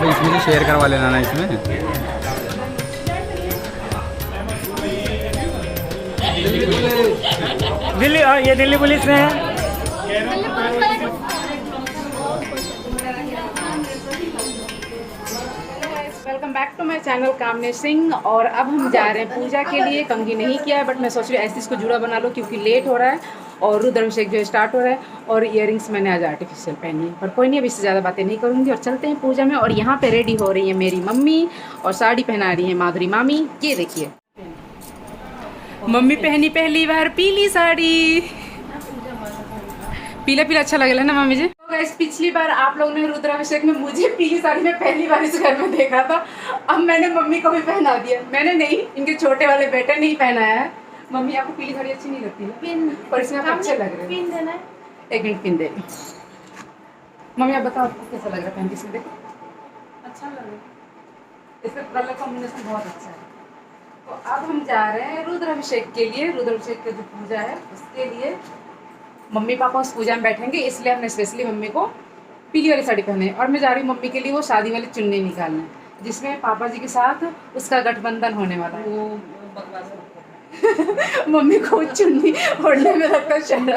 इसमें शेयर करवा लेना ना इसमें। दिल्ली, ये दिल्ली पुलिस में है। Welcome back to my channel Kamnesh Singh. और अब हम जा रहे हैं पूजा के लिए। कंघी नहीं किया है बट मैं सोच रही हूँ ऐसे इसको जुड़ा बना लो क्योंकि लेट हो रहा है और रुद्राभिषेक जो स्टार्ट हो रहा है। और इयररिंग्स मैंने आज आर्टिफिशियल पहनी है, पर कोई नहीं, अब इससे ज़्यादा बातें नहीं करूँगी और चलते हैं पूजा में। और यहाँ पे रेडी हो रही है मेरी मम्मी और साड़ी पहना रही है माधुरी मामी। ये देखिए मम्मी पहनी पहली बार पीली साड़ी। पीला पीला अच्छा लगेगा ना मम्मी जी। तो गाइस पिछली बार आप लोगों ने रुद्राभिषेक में मुझे पीली साड़ी में पहली बार इस घर में देखा था। अब मैंने मम्मी को भी पहना दिया। मैंने नहीं, इनके छोटे वाले बेटे ने ही पहनाया है। मम्मी आपको पीली साड़ी अच्छी नहीं लगती है? पिन पर इसमें आप अच्छे लग रहे हैं। पिन देना है, एक मिनट पिन दे। मम्मी आप बताओ आपको कैसा लग रहा है पहन के? इसमें देखो अच्छा लग रहा है, इसका कलर कॉम्बिनेशन बहुत अच्छा है। तो अब हम जा रहे हैं रुद्राभिषेक के लिए। रुद्राभिषेक का जो पूजा है उसके लिए मम्मी पापा उस पूजा में बैठेंगे, इसलिए हमने स्पेशली मम्मी को पीली वाली साड़ी पहनी है। और मैं जा रही हूँ मम्मी के लिए वो शादी वाली चुन्नी निकालने, जिसमें पापा जी के साथ उसका गठबंधन होने वाला है। वो मम्मी को चुन्नी ओढ़ने में लगता शर्म,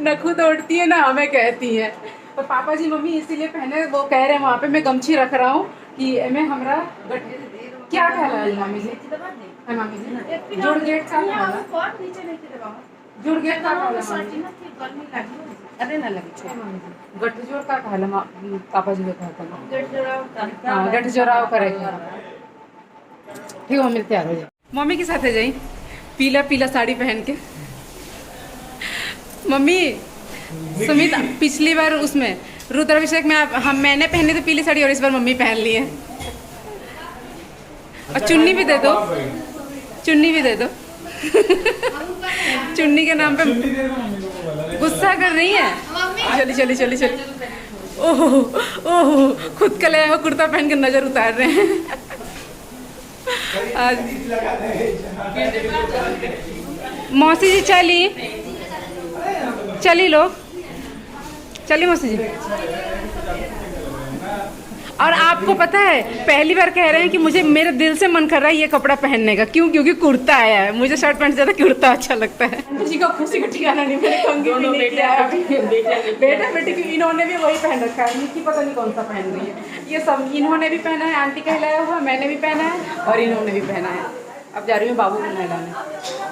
न खुद ओढ़ती है ना हमें कहती है। तो पापा जी मम्मी इसीलिए पहने, वो कह रहे हैं वहाँ पे मैं गमछी रख रहा हूँ कि मैं हमारा क्या कहला है मामी जी? मामी जी जुड़ गेट का जुड़ गेट का अरे ना लगे गठजोड़ का कहला पापा जी ने कहा था। हाँ गठजोड़ाव करेगा। ठीक है मम्मी तैयार हो जाए। मम्मी के साथ है जाई पीला पीला साड़ी पहन के। मम्मी सुमित पिछली बार उसमें रुद्राभिषेक में हम मैंने पहनी थी पीली साड़ी और इस बार मम्मी पहन ली है। और चुन्नी भी दे दो, चुन्नी भी दे दो। चुन्नी के नाम पे गुस्सा कर रही है। चली चली चली चली। ओह ओह खुद का ले कुर्ता पहन के नजर उतार रहे हैं। आज मौसी जी चली चली लोग चली मौसी जी। और आपको पता है पहली बार कह रहे हैं कि मुझे मेरे दिल से मन कर रहा है ये कपड़ा पहनने का। क्यों? क्योंकि कुर्ता आया है। मुझे शर्ट पैंट से ज़्यादा कुर्ता अच्छा लगता है। किसी को खुशी का ठिकाना नहीं। मेरे कंघी भी नहीं किया है। बेटा बेटी की इन्होंने भी वही पहन रखा है, मुझे पता नहीं कौन सा पहन रही है। ये सब इन्होंने भी पहना है, आंटी कहलाया हुआ, मैंने भी पहना है और इन्होंने भी पहना है। अब जा रही हूँ बाबू को नहलाने।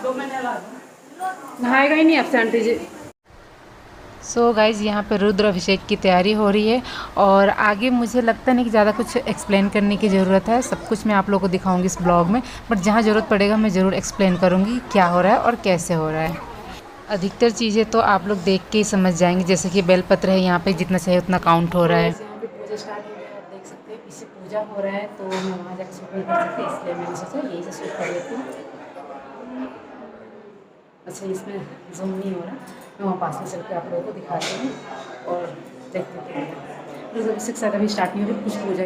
2 महीने नहाएगा ही नहीं आपसे आंटी जी। सो गाइज़ यहाँ पे रुद्राभिषेक की तैयारी हो रही है और आगे मुझे लगता नहीं कि ज़्यादा कुछ एक्सप्लेन करने की ज़रूरत है। सब कुछ मैं आप लोगों को दिखाऊंगी इस ब्लॉग में, बट जहाँ ज़रूरत पड़ेगा मैं ज़रूर एक्सप्लेन करूँगी क्या हो रहा है और कैसे हो रहा है। अधिकतर चीज़ें तो आप लोग देख के ही समझ जाएंगे, जैसे कि बेलपत्र है यहाँ पे, जितना चाहिए उतना काउंट हो रहा है। यहाँ पे पूजा स्टार्ट हो रहा है, आप देख सकते हैं। इससे पूजा हो रहा है तो मैं वहाँ जाकर शूट नहीं कर सकती, इसलिए मैंने सोचा यही से शूट कर लेती हूँ। अच्छा इसमें जूम नहीं हो रहा, मैं वहाँ पास में चल के आप लोगों को दिखाती हूँ और देखते हैं। रुद्राभिषेक से अभी स्टार्ट नहीं हो रही, कुछ पूजा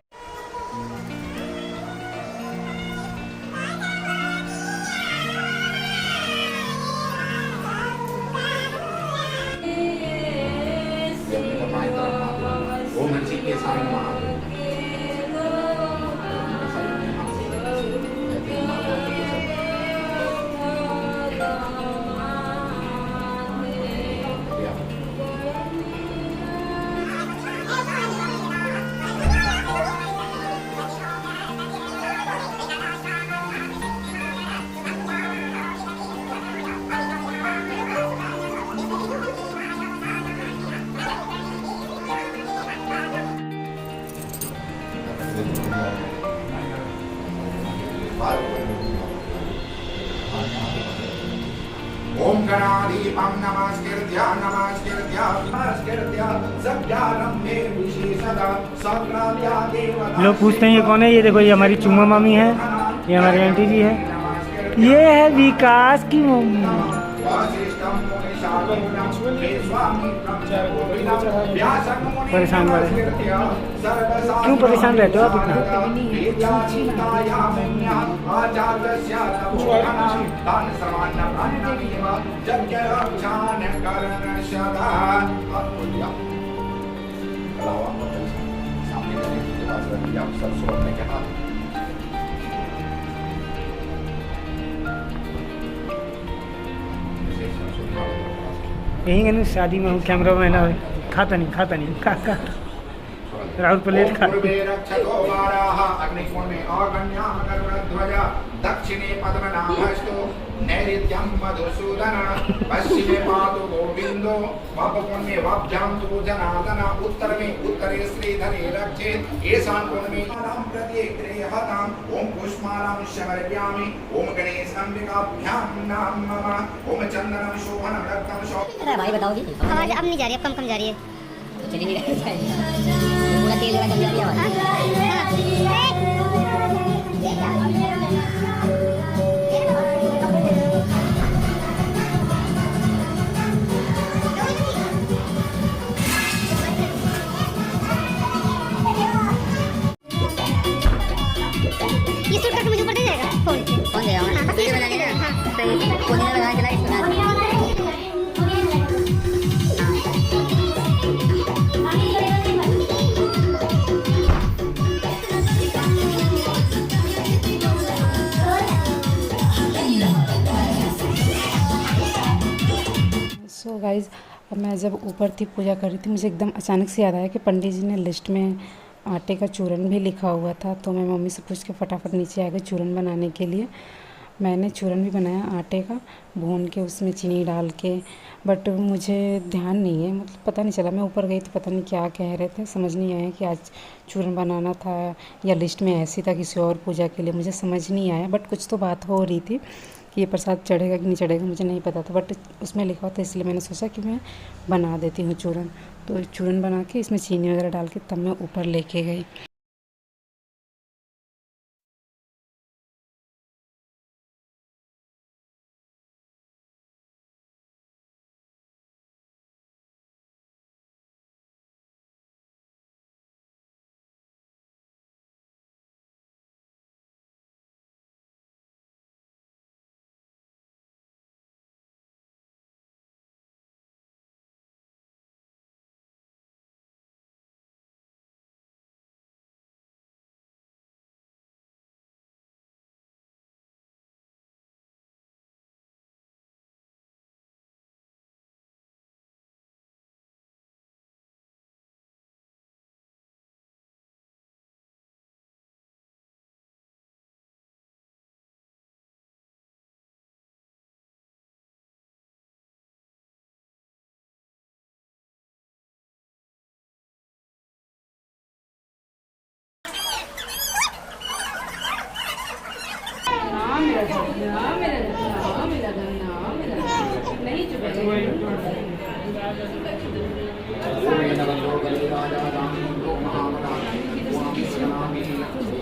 ओम गणाधिपं नमस्कृत्य सज्ञानं मे विशेषदा सग्राम्या देवता। लोग पूछते हैं ये कौन है, ये देखो ये हमारी चुम्मा मामी है, ये हमारी आंटी जी है, ये है विकास की मम्मी। परेशान वाले क्यों परेशान रहते हो आप इतना? यही कहने शादी में हूँ, कैमरा मैन है, खाता नहीं खा राहुल प्लेट खा। दक्षिणे पद्मनाभस्तु नैऋत्यं मधुसूदन पश्चिमे पातु गोविंदो वपुण्ये वभ्यां तु जनार्दन उत्तर में उत्तरे श्रीधरे रक्षेत ईशान कोण में नाम प्रत्येक हताम ओम पुष्पमालां समर्पयामि ओम गणेश अंबिकाभ्यां नाम मम ओम चंदनम शोभनम रक्तम शोभ। अरे भाई बताओ जी आवाज अब नहीं जा रही, अब कम जा रही है। तो चली नहीं रही पूरा तेल लगा कम जा रही है आवाज। ये सूट करके मुझे ऊपर दे जाएगा फोन देगा ना वीडियो बनाने का। हां सही फोन में लगा के लाइट बना सो गाइज़, अब मैं जब ऊपर थी पूजा कर रही थी, मुझे एकदम अचानक से याद आया कि पंडित जी ने लिस्ट में आटे का चूरन भी लिखा हुआ था। तो मैं मम्मी से पूछ के फटाफट नीचे आ गई चूरन बनाने के लिए। मैंने चूरन भी बनाया आटे का, भून के उसमें चीनी डाल के, बट मुझे ध्यान नहीं है, मतलब पता नहीं चला। मैं ऊपर गई तो पता नहीं क्या कह रहे थे, समझ नहीं आया कि आज चूरन बनाना था या लिस्ट में ऐसी था किसी और पूजा के लिए, मुझे समझ नहीं आया। बट कुछ तो बात हो रही थी कि ये प्रसाद चढ़ेगा कि नहीं चढ़ेगा, मुझे नहीं पता था, बट उसमें लिखा था, इसलिए मैंने सोचा कि मैं बना देती हूँ चूरन। तो चूरन बना के इसमें चीनी वगैरह डाल के तब मैं ऊपर लेके गई।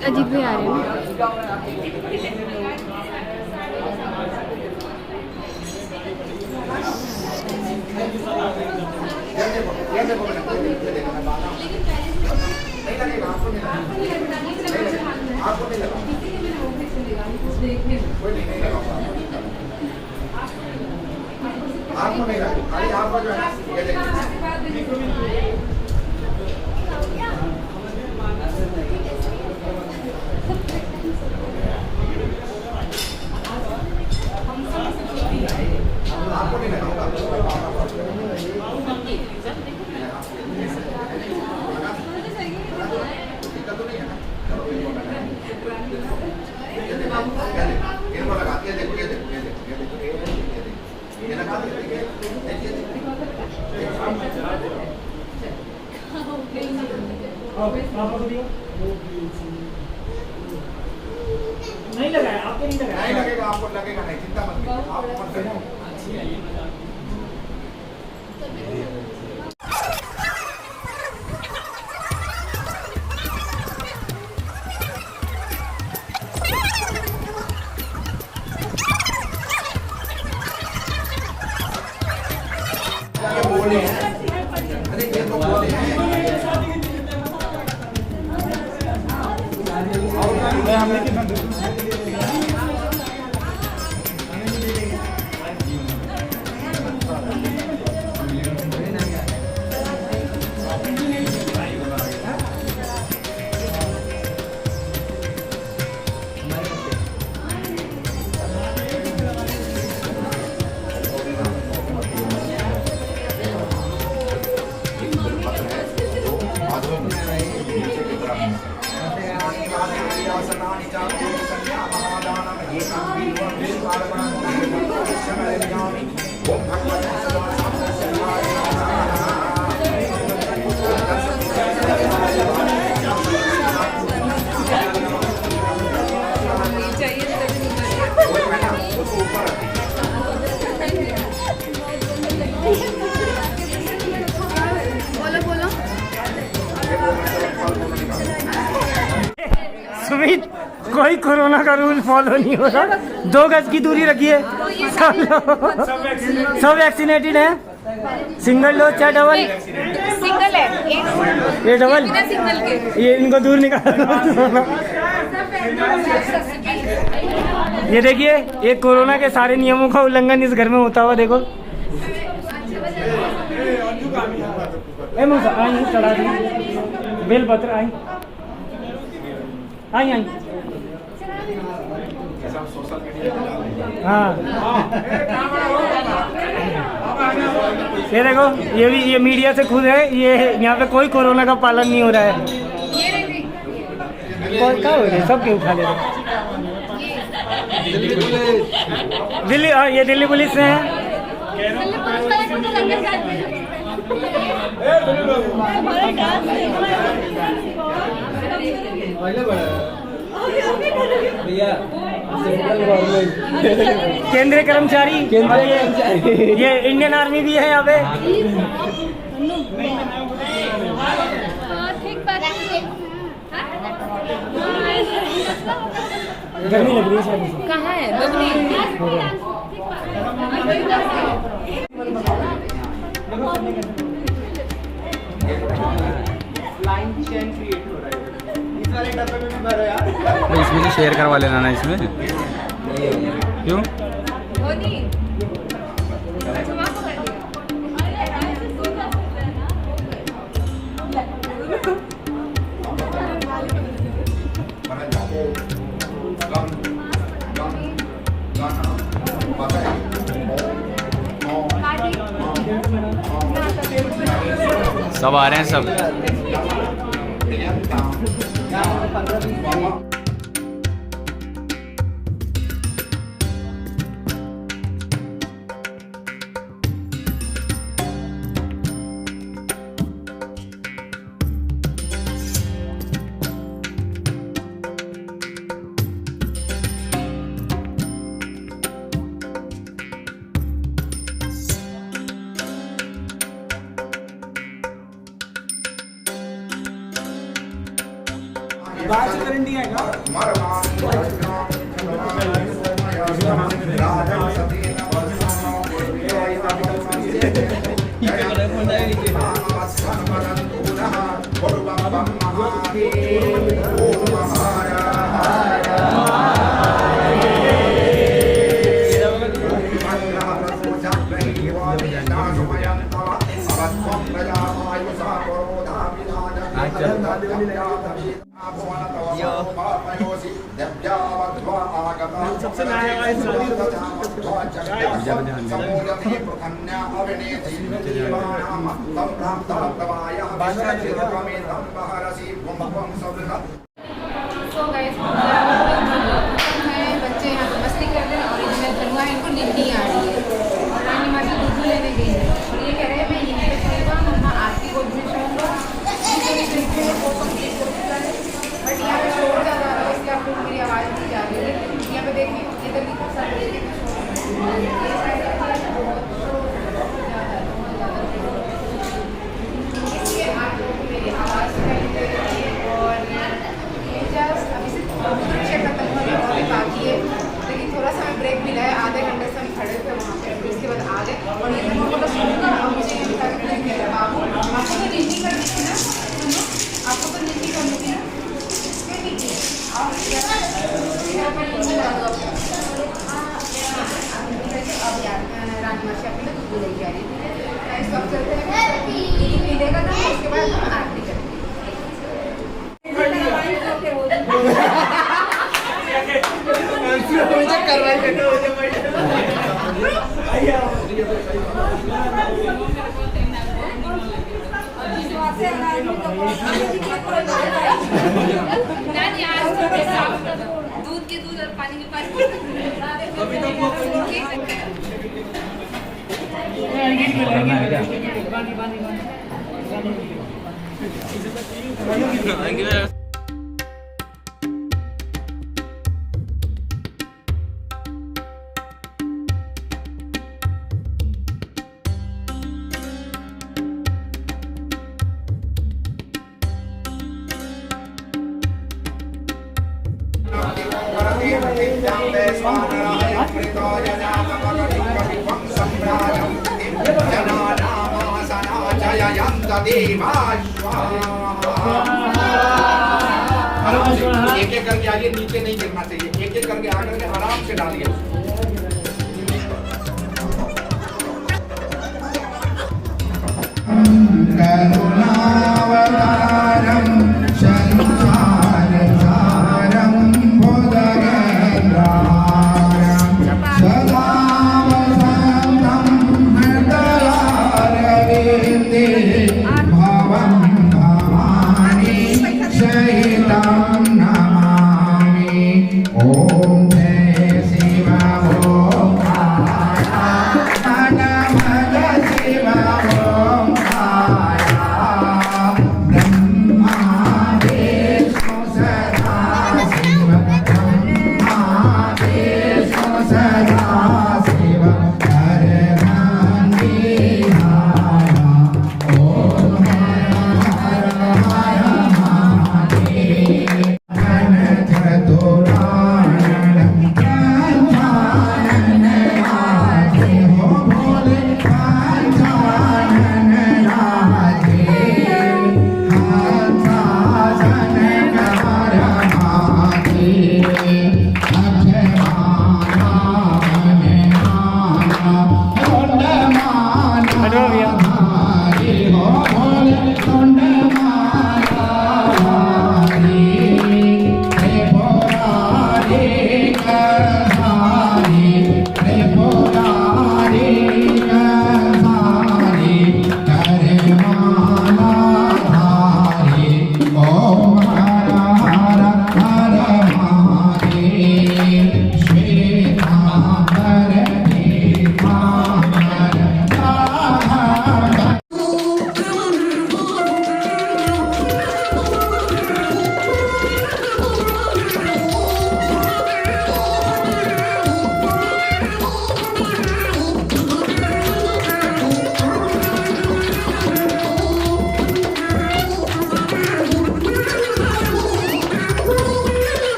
अजीब भी आ रहे हैं। आपको नहीं लगा, खाली आपको जो है ये देखिए। आपको नहीं लगा दिक्कत तो नहीं है ना? इनको लगा के देखो, ये देखो, ये देखो, ये देखो, ये लगा देखिए, नहीं लगाया, आपको नहीं लगाया। नहीं लगेगा, आपको लगेगा नहीं, चिंता मत कीजिए, आप मत करिए। ये बोले हैं, अरे ये तो बोले हैं। सुमित, कोई कोरोना का रूल फॉलो नहीं हो रहा। 2 गज की दूरी रखिए। सब वैक्सीनेटेड है। सिंगल डोज चाहे डबल? सिंगल है, ये डबल, बिना सिंगल के। ये इनको दूर निकालो। ये देखिए, ये कोरोना के सारे नियमों का उल्लंघन इस घर में होता हुआ देखो। ए मूसा आई चढ़ा दी बेलपत्र आई आई आई। हाँ ये देखो, ये मीडिया से खुद है। ये यहाँ पे कोई कोरोना का पालन नहीं हो रहा है। कौन क्या हो रहा है? सब क्यों उठा ले रहे? दिल्ली, हाँ ये दिल्ली पुलिस से है। केंद्रीय कर्मचारी, ये इंडियन आर्मी भी है यहाँ पे। गर्मी लग रही है शायद। कहाँ है इसमें भी शेयर करवा लेना ना इसमें। क्यों? सब आ रहे हैं सब। बाहर से करंट नहीं आएगा। सबसे बच्चे यहाँ पे मस्ती कर रहे हैं और इनमें धनुआ इनको नींद नहीं आ रही है और रानी माँ से दूध लेने गई है और ये कह रहे हैं मैं यहीं पे सोऊंगा, मम्मा आरती को भी सोऊंगा। बट यहाँ पे शोर ज़्यादा आ रहा है, इसलिए आपको मेरी आवाज़ नहीं जा रही है। यहाँ पे देखिए इधर की बदमाशी अपनी तो खुशबू लेके आ रही है। इस वक्त चलते हैं पी लेगा ना, उसके बाद हम आरती करेंगे। दूध के दूध और पानी के पानी। एक एक करके आगे, नीचे नहीं गिरना चाहिए, एक एक करके आकर के आराम से डालिए।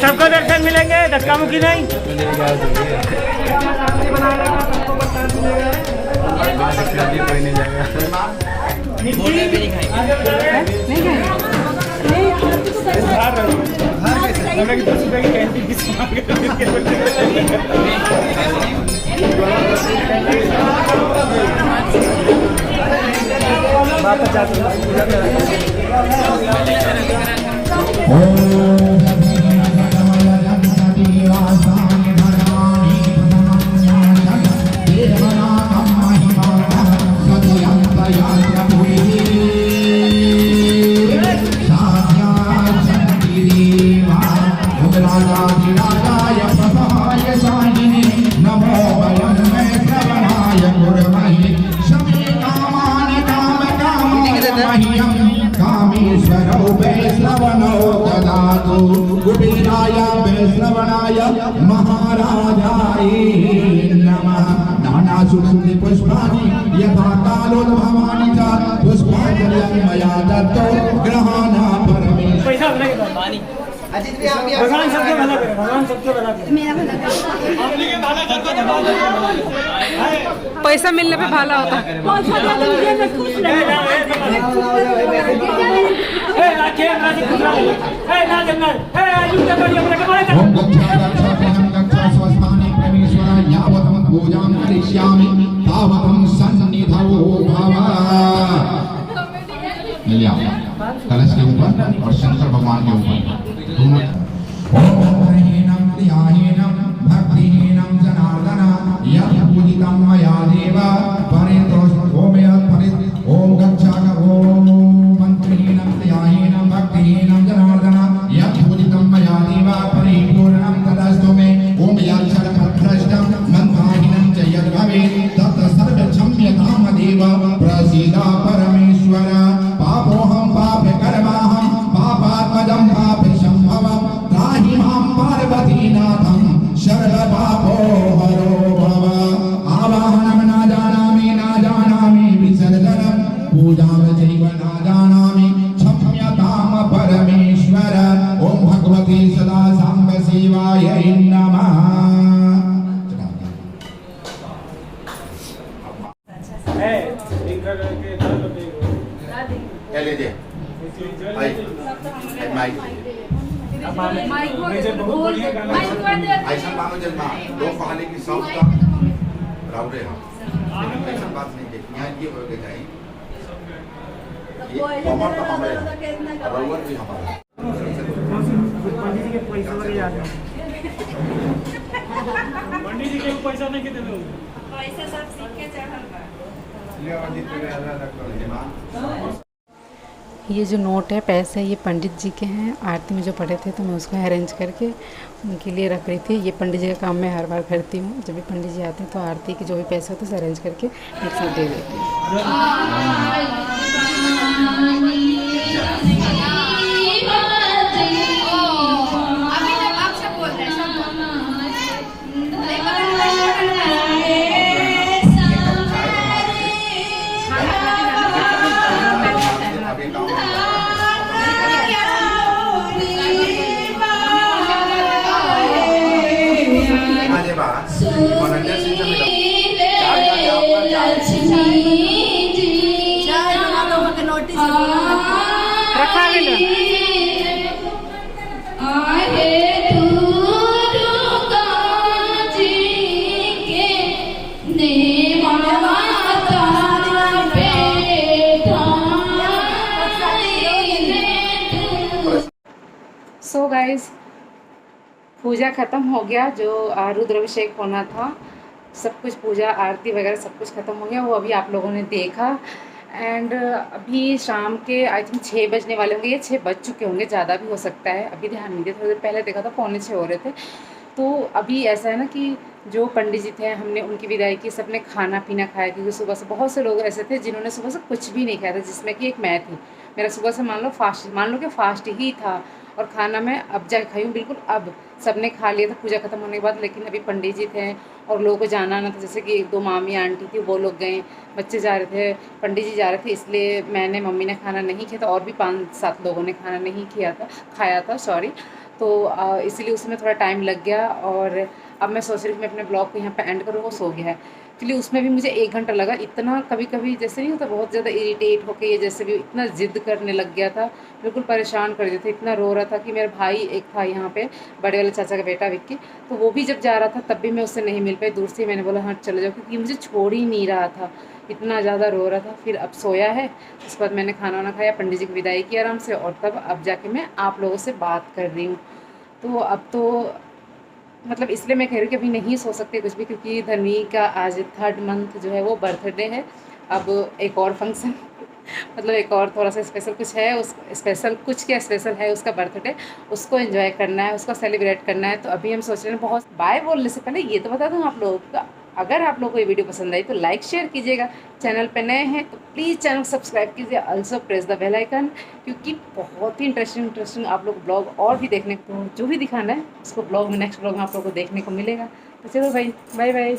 सबको दर्शन मिलेंगे, धक्का मुक्की नहीं। कोई नहीं जाएगा। महाराजाय नमः। नाना सुगंधि पुष्पाणि यथा कालोद्भवानि च पुष्पाञ्जलिं मया दत्तो ग्रहाणा परमे। भगवान सबके भला करे, भगवान सबके भला करे। मेरा भला पैसा मिलने पे भाला होता है। ओम गच्छ स्वस्थाने परमेश्वर यावतं पूजां करिष्यामि तावतं सन्निधौ भव। ले लिया कलश के ऊपर और शंकर भगवान के ऊपर दोनों। ओम ह्रीं क्रियाहीनं भक्तिहीनं जनार्दन यत् पूजितं मया देव परितोष ओम यत् परित ओम गच्छाक ओम मंत्रहीनं क्रियाहीनं भक्तिहीनं जनार्दन यत् पूजितं मया देव परिपूर्णं तदस्तु मे। ओम यत् सर्वभ्रष्टं मंत्राहीनं च यद् भवेत् तत् सर्वक्षम्यतां देव प्रसीद परमेश्वर। पापोऽहं पापकर्माहं पापात्मजं पापसम्भवं त्राहि मां पार्वतीनाथं सर्वपापो हरो भव। आवाहनं न जानामि विसर्जनं पूजां चैव न जानामि क्षम्यतां परमेश्वर। ओम भगवते सदा सांब शिवाय नमः। लीजिए ऐसा मानो जन्मा दो पहाड़ी की साउथ का राउडे ऐसा बात नहीं है यहाँ ये हो गया ये कमर का हमारे राउडर भी हमारा पंडित जी के पैसा वाले याद है पंडित जी के पैसा नहीं कितने लोग पैसा सब सीख के चढ़ल बा। ये जो नोट है पैसे ये पंडित जी के हैं, आरती में जो पढ़े थे तो मैं उसको अरेंज करके उनके लिए रख रही थी। ये पंडित जी का काम मैं हर बार करती हूँ, जब भी पंडित जी आते हैं तो आरती के जो भी पैसे होते हैं उसे अरेंज करके एक साथ दे देती हूँ। अभी जब आप सब बोल रहे हैं सब रखा ले लो। सो गाइज पूजा ख़त्म हो गया, जो रुद्राभिषेक होना था सब कुछ, पूजा आरती वगैरह सब कुछ ख़त्म हो गया, वो अभी आप लोगों ने देखा। एंड अभी शाम के आई थिंक 6 बजने वाले होंगे, ये 6 बज चुके होंगे, ज़्यादा भी हो सकता है, अभी ध्यान नहीं दिया, थोड़ी देर पहले देखा था 5:45 हो रहे थे। तो अभी ऐसा है ना कि जो पंडित जी थे हमने उनकी विदाई की, सबने खाना पीना खाया, क्योंकि सुबह से बहुत से लोग ऐसे थे जिन्होंने सुबह से कुछ भी नहीं खाया था, जिसमें कि एक मैं थी। मेरा सुबह से मान लो कि फास्ट ही था, और खाना मैं अब जाके खाई हूँ बिल्कुल। अब सबने खा लिया था पूजा खत्म होने के बाद, लेकिन अभी पंडित जी थे और लोगों को जाना आना था, जैसे कि 1-2 मामी आंटी थी वो लोग गए, बच्चे जा रहे थे, पंडित जी जा रहे थे, इसलिए मैंने मम्मी ने खाना नहीं किया था, और भी 5-7 लोगों ने खाना नहीं खाया था सॉरी। तो इसलिए उसमें थोड़ा टाइम लग गया, और अब मैं सोच रही हूँ मैं अपने ब्लॉग को यहाँ पे एंड करूँ। वो सो गया है, एक्चुअली उसमें भी मुझे 1 घंटा लगा। इतना कभी कभी जैसे नहीं होता, बहुत ज़्यादा इरिटेट होकर ये जैसे भी इतना ज़िद्द करने लग गया था, बिल्कुल परेशान कर दिया था, इतना रो रहा था कि मेरा भाई एक था यहाँ पे, बड़े वाले चाचा का बेटा विक्की, तो वो भी जब जा रहा था तब भी मैं उससे नहीं मिल पाई, दूर से मैंने बोला हाँ चले जाओ, क्योंकि मुझे छोड़ ही नहीं रहा था, इतना ज़्यादा रो रहा था। फिर अब सोया है, उसके बाद मैंने खाना वाना खाया, पंडित जी की विदाई की आराम से, और तब अब जाके मैं आप लोगों से बात कर रही हूँ। तो अब तो मतलब इसलिए मैं कह रही हूँ कि अभी नहीं सो सकते कुछ भी, क्योंकि धनवी का आज 3rd मंथ जो है वो बर्थडे है। अब एक और फंक्शन मतलब एक और थोड़ा सा स्पेशल कुछ है, उस स्पेशल कुछ क्या स्पेशल है उसका बर्थडे, उसको एंजॉय करना है, उसको सेलिब्रेट करना है। तो अभी हम सोच रहे हैं बहुत। बाय बोलने से पहले ये तो बता दूँ आप लोगों को, अगर आप लोगों को ये वीडियो पसंद आई तो लाइक शेयर कीजिएगा, चैनल पे नए हैं तो प्लीज़ चैनल सब्सक्राइब कीजिए, also press the bell icon, क्योंकि बहुत ही इंटरेस्टिंग आप लोग ब्लॉग और भी देखने को, जो भी दिखाना है उसको ब्लॉग में, नेक्स्ट ब्लॉग में आप लोगों को देखने को मिलेगा। तो चलो भाई, बाय बाय।